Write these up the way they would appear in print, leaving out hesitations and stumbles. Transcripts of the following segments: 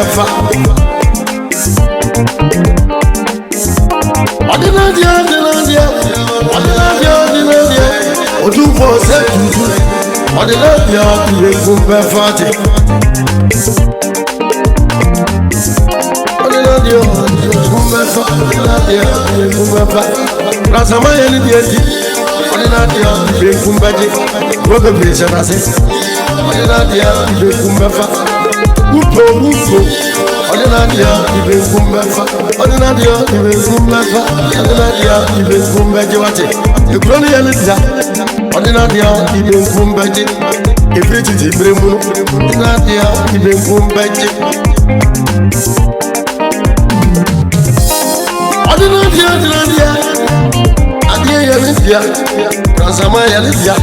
befa. Ordinaria. Odu for say tutu. Ordinaria ibe kun befa ti. Ordinaria kun befa. Ordinaria ibe kun befa. Rasama yeni dieti. Ordinaria ibe kun beji. Woke place na se. Ordinaria ibe kun befa. Upo. Ordinaria ibe kun befa. Ordinaria ibe kun befa. Ordinaria ibe kun beji wate. Ekroni yeni dia. Ordinaria ibe kun beji. Efiti ti bremu. Ordinaria ibe kun beji. Ordinaria. Adie yeni dia. Rasama yeni dia.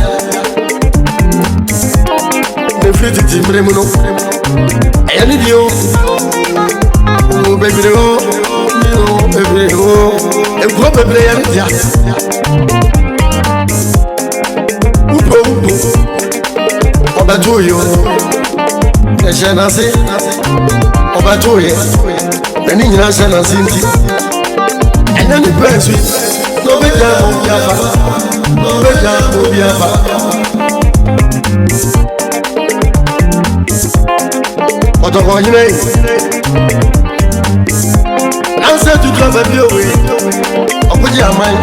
Efiti ti bremu no. Ayani dio. Oh baby oh. And go baby yeni dia. Upo. Oba joyo. Eshana se. Oba joye. Nani nyina shana sinti. Ena ni pensi. No beja mo biafa. Otoko nyine. Nanse tu trava biowe. Okuji amai.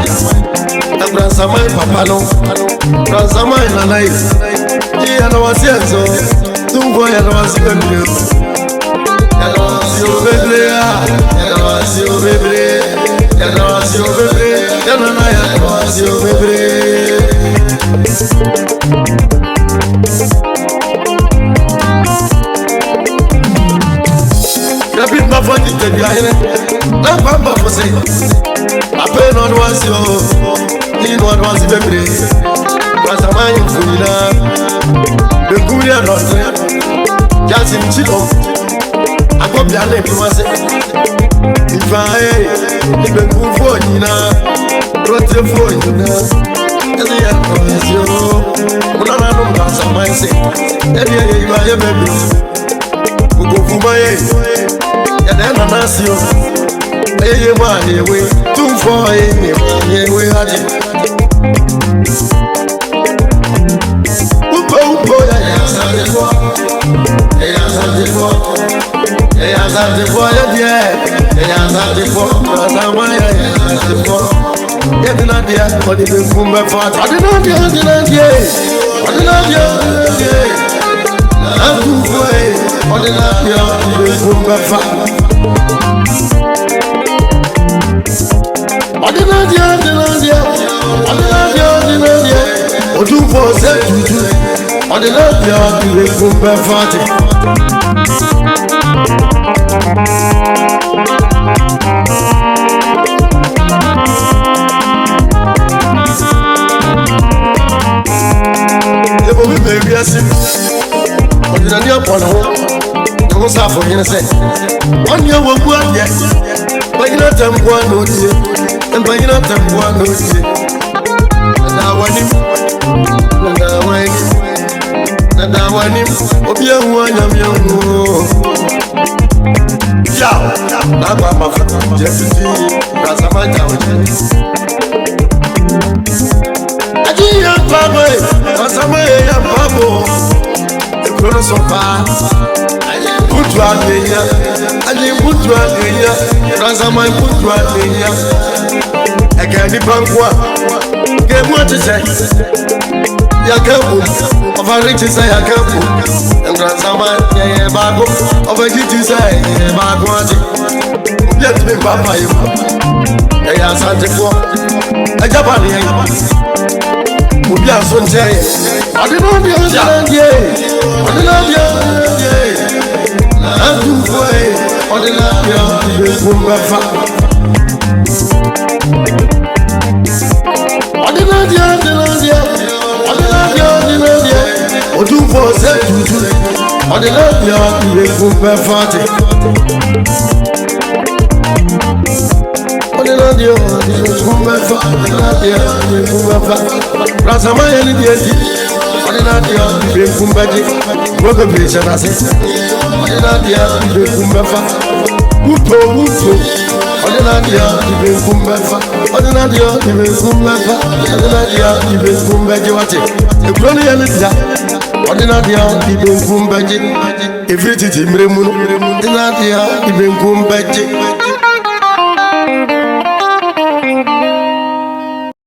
Abransamai papa no. Abransamai nanai. Ji ana wasienzo. Tungo ya wasienzo. Yana wasio bebre. Yana wasio bebre. Yana wasio bebre. Yana na yana wasio bebre. Rapi mafandi tebiaine. Na pamba fose. Ape no wasio. Ni no wasio bebre. Rasamai funina. Bekuria notre. Jasim chilo. Akobia le kumase. Ifae. Ibeku fonina. Rote fonina. Ezi ya komisio. Unana no rasamai se. Ebi iba ye bebi. Ugofumaye. Yadena nasio. Eye mani we. Tumfo ye we haji. Upo ya santifo. Eya santifo ya die. Eya santifo. Rasama ya santifo. Yedina dia. Odi be kumbe fat. Ordinaria. Atufoe. Ordinaria be kumbe fat. Ordinaria. Odu for say tutu. Ordinaria be kumbe fat. Ebo mi baby asim. Ordinaria pona ho. No safo yin say. One year wo bu adie. Bagina tempo no die. Bagina tempo no die. Nada wani. Obi ehu anyam yehu. Yao. Na ba ma fa. Jesuti. Rasama jawo. Aji ya babo. Rasama ya babo. Ekrono sopa. Putu adenya. Aji putu adenya. Rasama putu adenya. Ekani pankwa. Kemu atise. Ya kemu. Overreach say ya kemu. Rasama ye bago. Overreach say ye bago ati. Let me papa you. Eya santifo. Ejabani ye. Obi aso nje. Ordinaria. Atufoe. Ordinaria ibe kumbe fa. Ordinaria. Odu for say tutu. Ordinaria ibe kumbe fa ti. Ordinaria ibe kumbe fa. Ordinaria ibe kumbe fa. Rasama yeni dieti. Ordinaria ibe kumbe ji. woga besha nase odina dia ibe kumbefa wuto odina dia ibe kumbefa odina dia ibe kumbefa odina dia ibe kumbeje wate ebroni yelita odina dia ibe kumbeje everything mremu odina dia ibe kumbeje